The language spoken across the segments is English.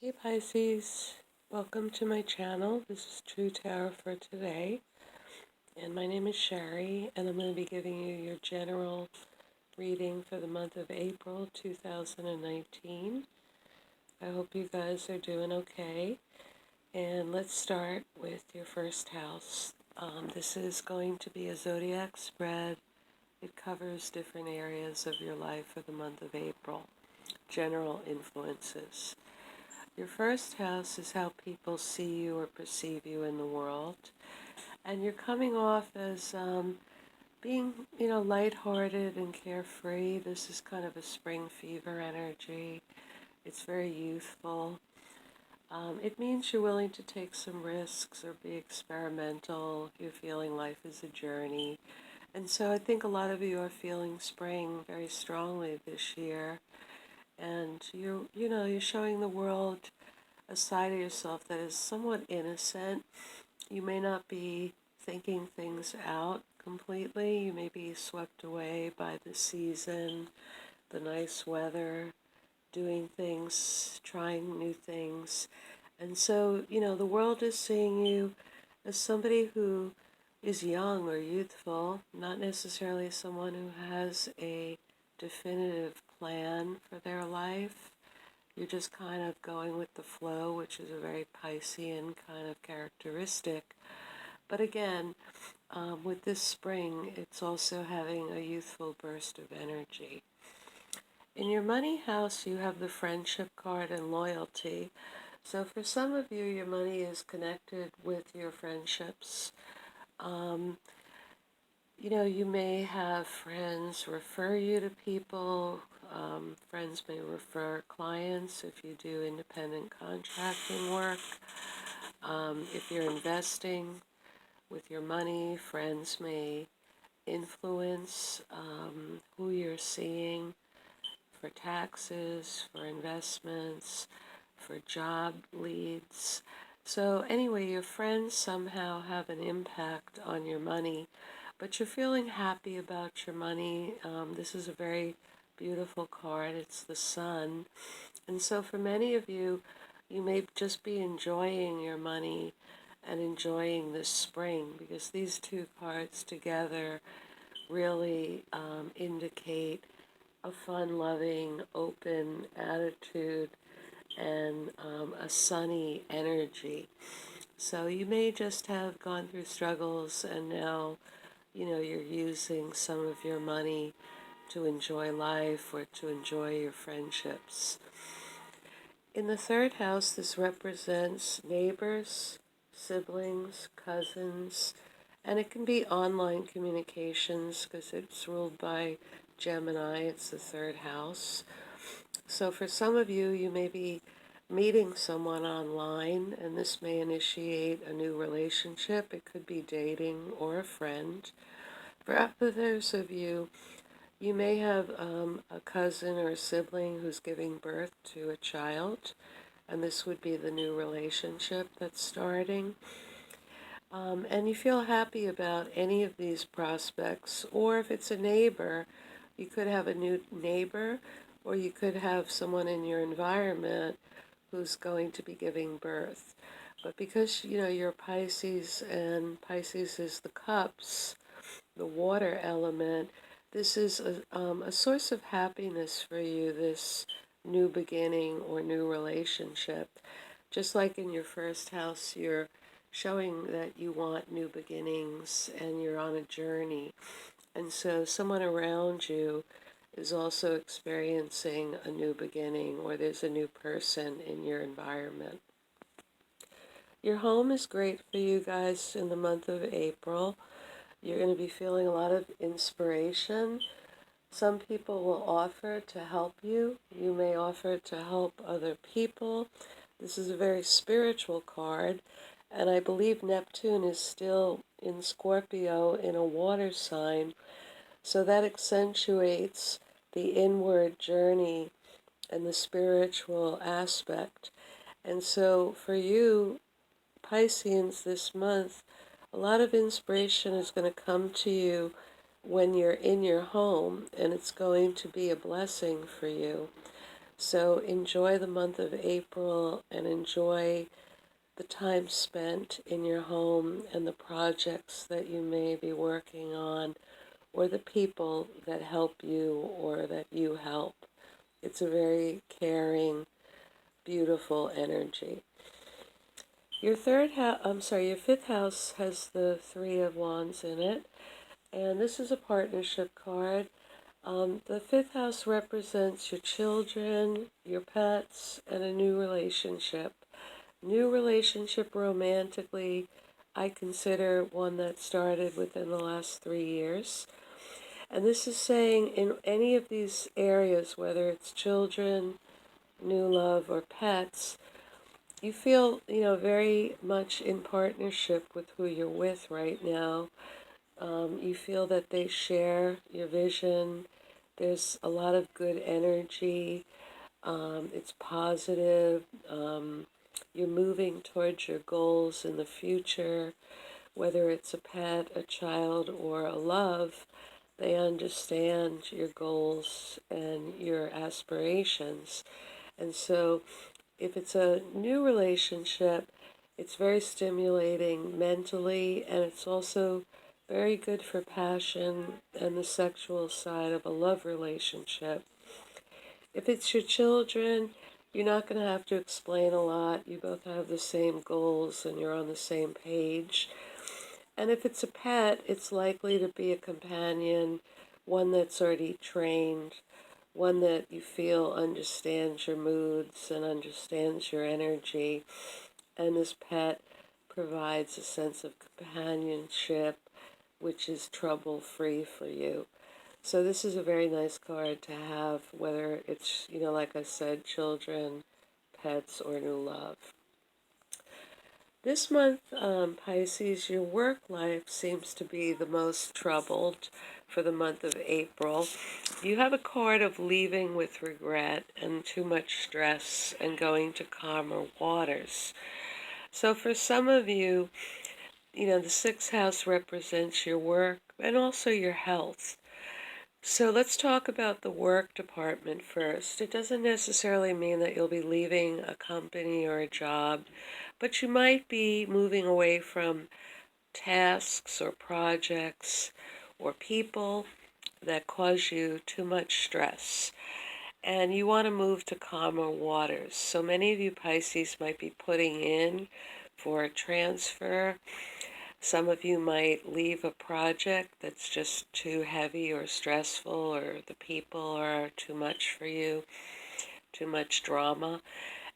Hey Pisces, welcome to my channel. This is True Tarot for today, and my name is Sherry, and I'm going to be giving you your general reading for the month of April 2019. I hope you guys are doing okay, and let's start with your first house. This is going to be a zodiac spread. It covers different areas of your life for the month of April, general influences. Your first house is how people see you or perceive you in the world. And you're coming off as being, lighthearted and carefree. This is kind of a spring fever energy. It's very youthful. It means you're willing to take some risks or be experimental. You're feeling life is a journey. And so I think a lot of you are feeling spring very strongly this year. And you're showing the world a side of yourself that is somewhat innocent. You may not be thinking things out completely. You may be swept away by the season, the nice weather, doing things, trying new things. And so, the world is seeing you as somebody who is young or youthful, not necessarily someone who has a definitive plan for their life. You're just kind of going with the flow, which is a very Piscean kind of characteristic. But again, with this spring, it's also having a youthful burst of energy. In your money house, you have the friendship card and loyalty. So for some of you, your money is connected with your friendships. Um, you may have friends refer you to people. Friends may refer clients if you do independent contracting work. If you're investing with your money, friends may influence who you're seeing for taxes, for investments, for job leads. So anyway, your friends somehow have an impact on your money, but you're feeling happy about your money. This is a very beautiful card. It's the sun. And so for many of you, you may just be enjoying your money and enjoying this spring, because these two cards together really indicate a fun-loving, open attitude and a sunny energy. So you may just have gone through struggles, and now, you're using some of your money to enjoy life or to enjoy your friendships. In the third house, this represents neighbors, siblings, cousins, and it can be online communications because it's ruled by Gemini. It's the third house. So for some of you, you may be meeting someone online, and this may initiate a new relationship. It could be dating or a friend. For others of you, you may have a cousin or a sibling who's giving birth to a child, and this would be the new relationship that's starting. And you feel happy about any of these prospects, or if it's a neighbor, you could have a new neighbor, or you could have someone in your environment who's going to be giving birth. But because, you're Pisces, and Pisces is the cups, the water element, this is a source of happiness for you, this new beginning or new relationship. Just like in your first house, you're showing that you want new beginnings and you're on a journey. And so someone around you is also experiencing a new beginning, or there's a new person in your environment. Your home is great for you guys in the month of April. You're going to be feeling a lot of inspiration. Some people will offer to help you. You may offer to help other people. This is a very spiritual card, and I believe Neptune is still in Scorpio in a water sign, so that accentuates the inward journey and the spiritual aspect. And so for you, Pisceans, this month, a lot of inspiration is going to come to you when you're in your home, and it's going to be a blessing for you. So enjoy the month of April and enjoy the time spent in your home and the projects that you may be working on or the people that help you or that you help. It's a very caring, beautiful energy. Your your fifth house has the Three of Wands in it, and this is a partnership card. The fifth house represents your children, your pets, and a new relationship. New relationship romantically, I consider one that started within the last 3 years. And this is saying in any of these areas, whether it's children, new love, or pets, you feel, very much in partnership with who you're with right now. You feel that they share your vision. There's a lot of good energy. It's positive. You're moving towards your goals in the future, whether it's a pet, a child, or a love. They understand your goals and your aspirations. And so if it's a new relationship, it's very stimulating mentally, and it's also very good for passion and the sexual side of a love relationship. If it's your children, you're not going to have to explain a lot. You both have the same goals and you're on the same page. And if it's a pet, it's likely to be a companion, one that's already trained, one that you feel understands your moods and understands your energy. And this pet provides a sense of companionship, which is trouble-free for you. So this is a very nice card to have, whether it's, like I said, children, pets, or new love. This month, Pisces, your work life seems to be the most troubled for the month of April. You have a card of leaving with regret and too much stress and going to calmer waters. So for some of you, the sixth house represents your work and also your health. So let's talk about the work department first. It doesn't necessarily mean that you'll be leaving a company or a job, but you might be moving away from tasks or projects or people that cause you too much stress. And you want to move to calmer waters. So many of you Pisces might be putting in for a transfer. Some of you might leave a project that's just too heavy or stressful, or the people are too much for you, too much drama.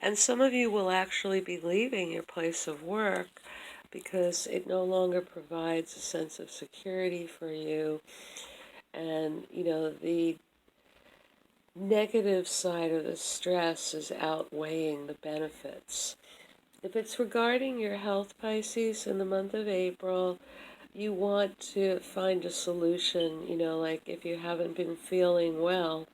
And some of you will actually be leaving your place of work because it no longer provides a sense of security for you. And, the negative side of the stress is outweighing the benefits. If it's regarding your health, Pisces, in the month of April, you want to find a solution, like if you haven't been feeling well,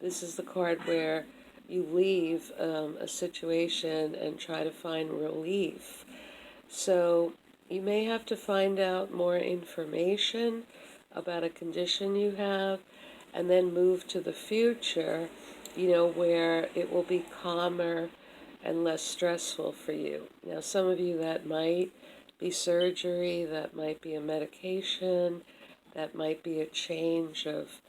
this is the card where you leave a situation and try to find relief. So you may have to find out more information about a condition you have and then move to the future, where it will be calmer and less stressful for you. Now, some of you, that might be surgery, that might be a medication, that might be a change of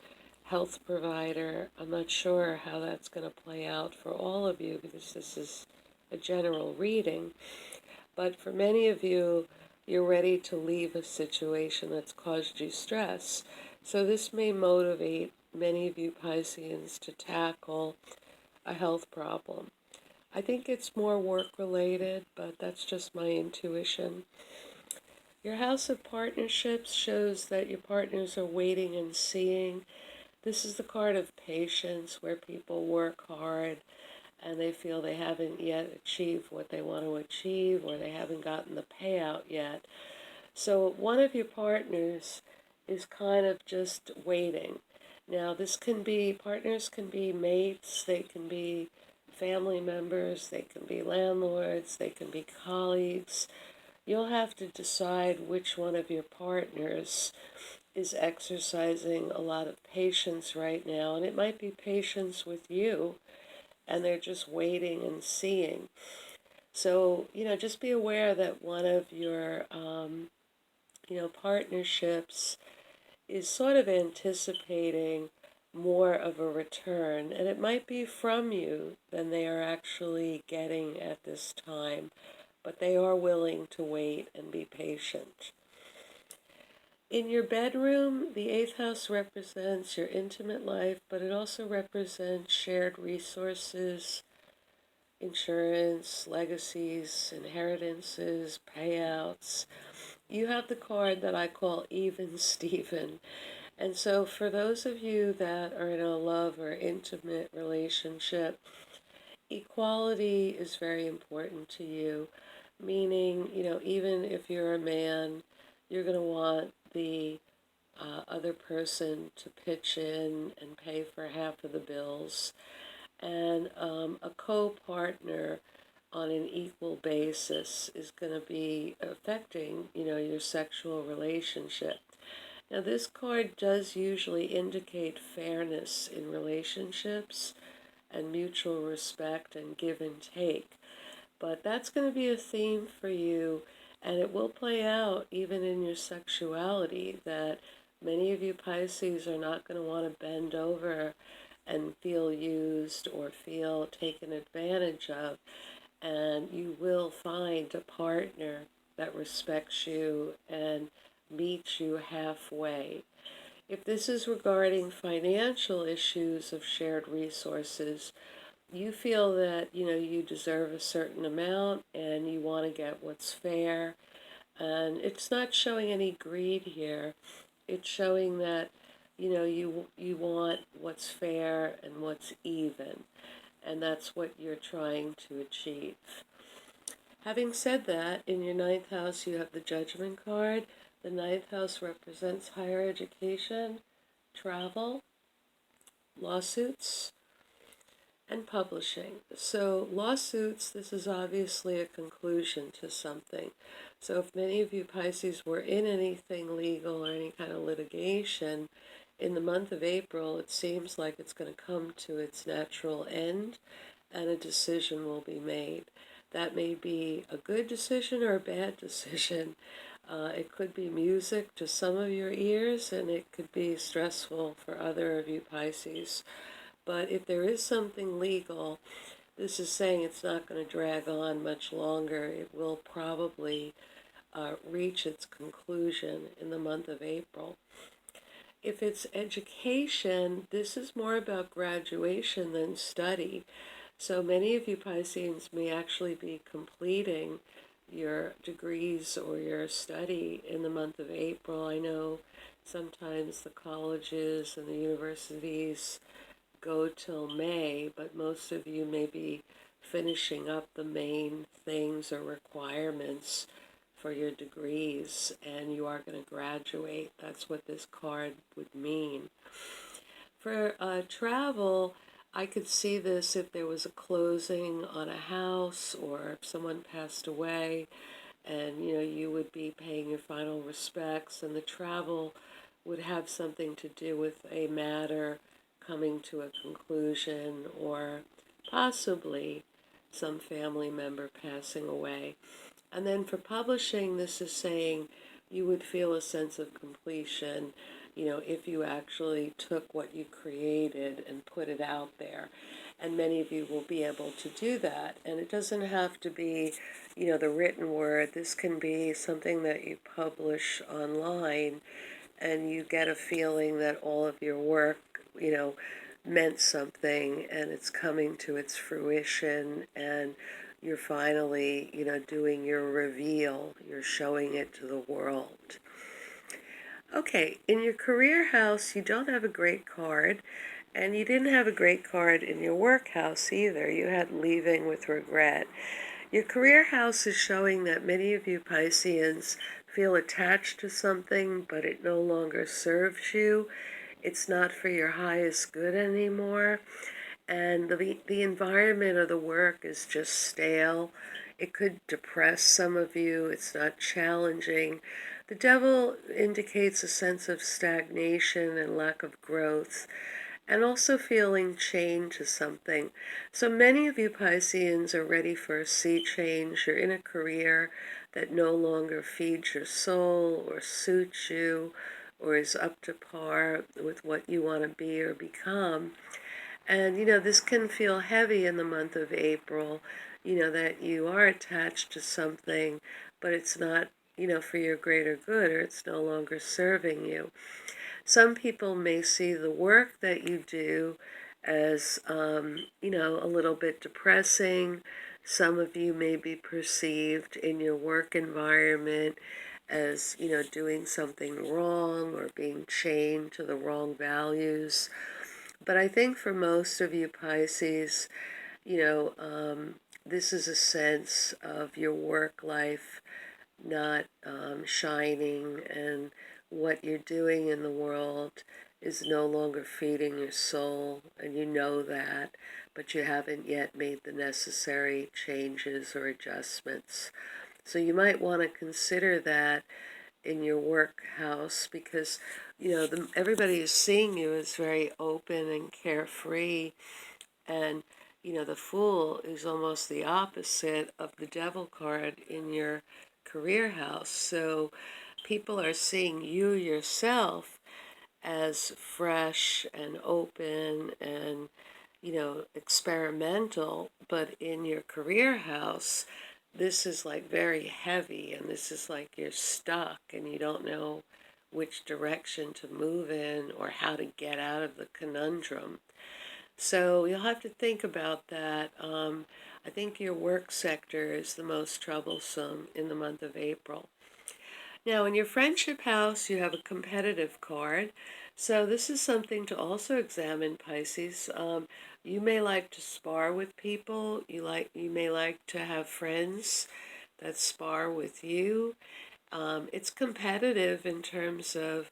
health provider. I'm not sure how that's going to play out for all of you because this is a general reading. But for many of you, you're ready to leave a situation that's caused you stress. So this may motivate many of you Pisceans to tackle a health problem. I think it's more work-related, but that's just my intuition. Your house of partnerships shows that your partners are waiting and seeing. This is the card of patience, where people work hard and they feel they haven't yet achieved what they want to achieve, or they haven't gotten the payout yet. So one of your partners is kind of just waiting. Now, partners can be mates, they can be family members, they can be landlords, they can be colleagues. You'll have to decide which one of your partners is exercising a lot of patience right now, and it might be patience with you, and they're just waiting and seeing. So, just be aware that one of your, partnerships is sort of anticipating more of a return, and it might be from you than they are actually getting at this time, but they are willing to wait and be patient. In your bedroom, the eighth house represents your intimate life, but it also represents shared resources, insurance, legacies, inheritances, payouts. You have the card that I call Even Steven. And so for those of you that are in a love or intimate relationship, equality is very important to you, meaning, even if you're a man, you're going to want the other person to pitch in and pay for half of the bills, and a co-partner on an equal basis is going to be affecting, your sexual relationship. Now, this card does usually indicate fairness in relationships and mutual respect and give and take, but that's going to be a theme for you, and it will play out even in your sexuality, that many of you Pisces are not going to want to bend over and feel used or feel taken advantage of, and you will find a partner that respects you and meets you halfway. If this is regarding financial issues of shared resources, you feel that, you deserve a certain amount and you want to get what's fair. And it's not showing any greed here. It's showing that, you want what's fair and what's even. And that's what you're trying to achieve. Having said that, in your ninth house, you have the Judgment card. The ninth house represents higher education, travel, lawsuits, and publishing. So lawsuits, this is obviously a conclusion to something. So if many of you Pisces were in anything legal or any kind of litigation, in the month of April, it seems like it's going to come to its natural end and a decision will be made. That may be a good decision or a bad decision. It could be music to some of your ears, and it could be stressful for other of you Pisces. But if there is something legal, this is saying it's not going to drag on much longer. It will probably reach its conclusion in the month of April. If it's education, this is more about graduation than study. So many of you Pisceans may actually be completing your degrees or your study in the month of April. I know sometimes the colleges and the universities go till May, but most of you may be finishing up the main things or requirements for your degrees, and you are going to graduate. That's what this card would mean. For travel, I could see this if there was a closing on a house or if someone passed away, and you would be paying your final respects, and the travel would have something to do with a matter coming to a conclusion, or possibly some family member passing away. And then for publishing, this is saying you would feel a sense of completion, if you actually took what you created and put it out there. And many of you will be able to do that. And it doesn't have to be, the written word. This can be something that you publish online, and you get a feeling that all of your work, meant something, and it's coming to its fruition, and you're finally, doing your reveal. You're showing it to the world. Okay, in your career house, you don't have a great card, and you didn't have a great card in your work house either. You had leaving with regret. Your career house is showing that many of you Pisceans feel attached to something, but it no longer serves you. It's not for your highest good anymore. And the environment of the work is just stale. It could depress some of you. It's not challenging. The devil indicates a sense of stagnation and lack of growth. and also feeling chained to something. So many of you Pisceans are ready for a sea change. You're in a career that no longer feeds your soul or suits you or is up to par with what you want to be or become. And, this can feel heavy in the month of April, that you are attached to something, but it's not, for your greater good, or it's no longer serving you. Some people may see the work that you do as, a little bit depressing. Some of you may be perceived in your work environment as, doing something wrong or being chained to the wrong values. But I think for most of you Pisces, this is a sense of your work life not shining, and what you're doing in the world is no longer feeding your soul, and you know that, but you haven't yet made the necessary changes or adjustments. So you might want to consider that in your work house, because everybody is seeing you as very open and carefree, and the Fool is almost the opposite of the Devil card in your career house. So people are seeing you yourself as fresh and open and, experimental, but in your career house, this is like very heavy, and this is like you're stuck and you don't know which direction to move in or how to get out of the conundrum. So you'll have to think about that. I think your work sector is the most troublesome in the month of April. Now, in your friendship house, you have a competitive card. So this is something to also examine, Pisces. You may like to spar with people. You may like to have friends that spar with you. It's competitive in terms of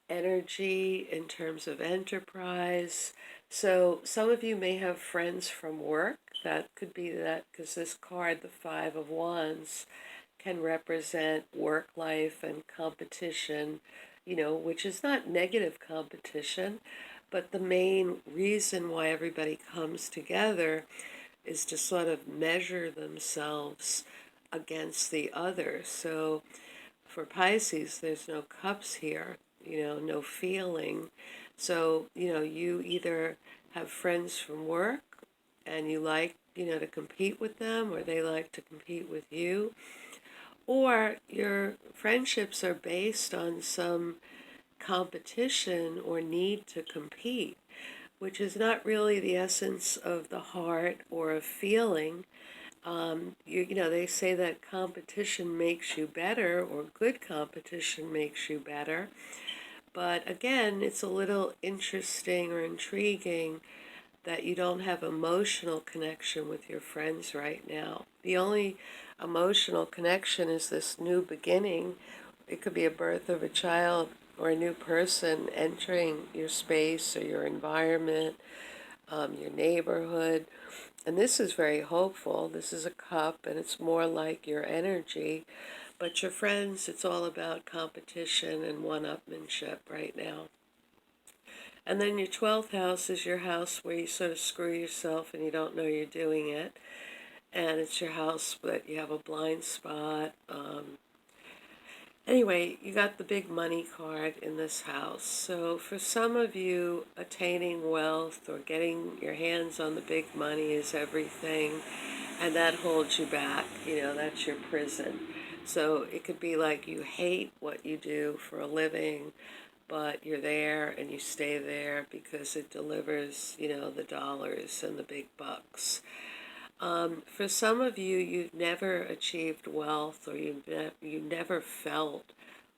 energy, in terms of enterprise. So some of you may have friends from work. That could be that, because this card, the Five of Wands, can represent work life and competition, which is not negative competition, but the main reason why everybody comes together is to sort of measure themselves against the other. So for Pisces, there's no cups here, no feeling. So, you either have friends from work and you like, to compete with them, or they like to compete with you, or your friendships are based on some competition or need to compete, which is not really the essence of the heart or of feeling. They say that competition makes you better, or good competition makes you better. But again, it's a little interesting or intriguing that you don't have emotional connection with your friends right now. The only emotional connection is this new beginning. It could be a birth of a child or a new person entering your space or your environment, your neighborhood. And this is very hopeful. This is a cup, and it's more like your energy. But your friends, it's all about competition and one-upmanship right now. And then your 12th house is your house where you sort of screw yourself and you don't know you're doing it. And it's your house that you have a blind spot. Anyway, you got the big money card in this house. So for some of you, attaining wealth or getting your hands on the big money is everything, and that holds you back. That's your prison. So it could be like you hate what you do for a living, but you're there and you stay there because it delivers, the dollars and the big bucks. For some of you, you've never achieved wealth, or you never felt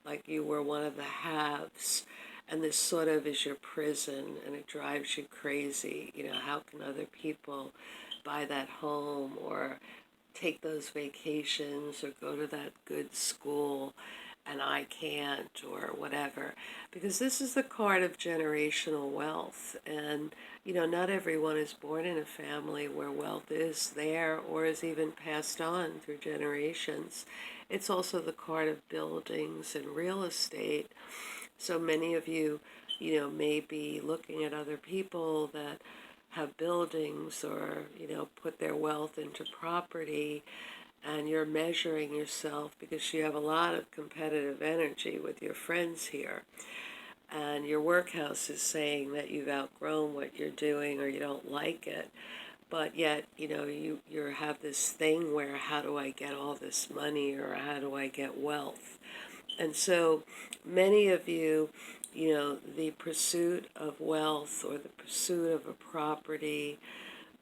like you were one of the haves, and this sort of is your prison, and it drives you crazy. How can other people buy that home or take those vacations or go to that good school and I can't, or whatever? Because this is the card of generational wealth, and not everyone is born in a family where wealth is there or is even passed on through generations. It's also the card of buildings and real estate. So many of you, maybe looking at other people that have buildings or, put their wealth into property, and you're measuring yourself because you have a lot of competitive energy with your friends here. And your workhouse is saying that you've outgrown what you're doing or you don't like it. But yet, you have this thing where how do I get all this money or how do I get wealth? And so many of you, the pursuit of wealth or the pursuit of a property,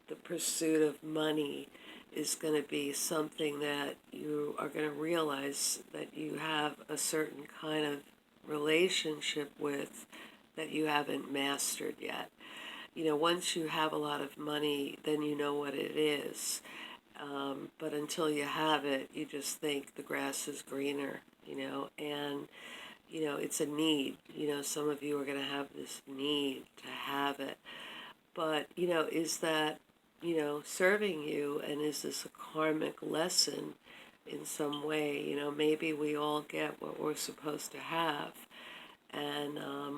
the pursuit of money is going to be something that you are going to realize that you have a certain kind of relationship with that you haven't mastered yet. Once you have a lot of money, then you know what it is. But until you have it, you just think the grass is greener, and, it's a need. Some of you are going to have this need to have it. But, is that, serving you, and is this a karmic lesson in some way? Maybe we all get what we're supposed to have. And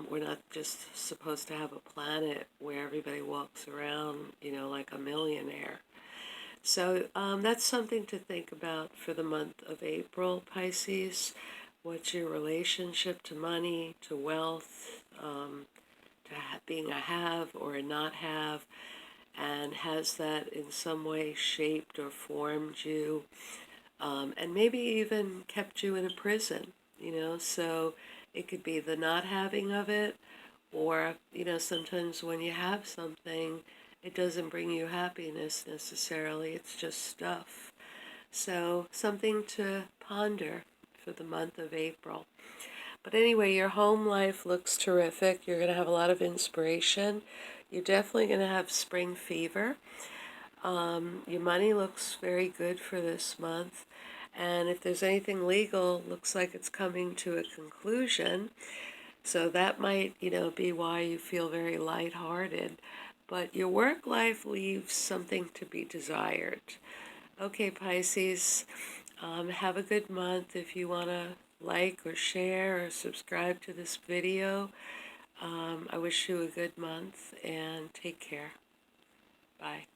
we're not just supposed to have a planet where everybody walks around, like a millionaire. So that's something to think about for the month of April, Pisces. What's your relationship to money, to wealth, to being a have or a not have? And has that in some way shaped or formed you? And maybe even kept you in a prison, So it could be the not having of it, or, sometimes when you have something, it doesn't bring you happiness necessarily, it's just stuff. So something to ponder for the month of April. But anyway, your home life looks terrific. You're going to have a lot of inspiration. You're definitely going to have spring fever. Your money looks very good for this month. And if there's anything legal, looks like it's coming to a conclusion. So that might, be why you feel very lighthearted. But your work life leaves something to be desired. Okay, Pisces, have a good month. If you want to like or share or subscribe to this video, I wish you a good month and take care. Bye.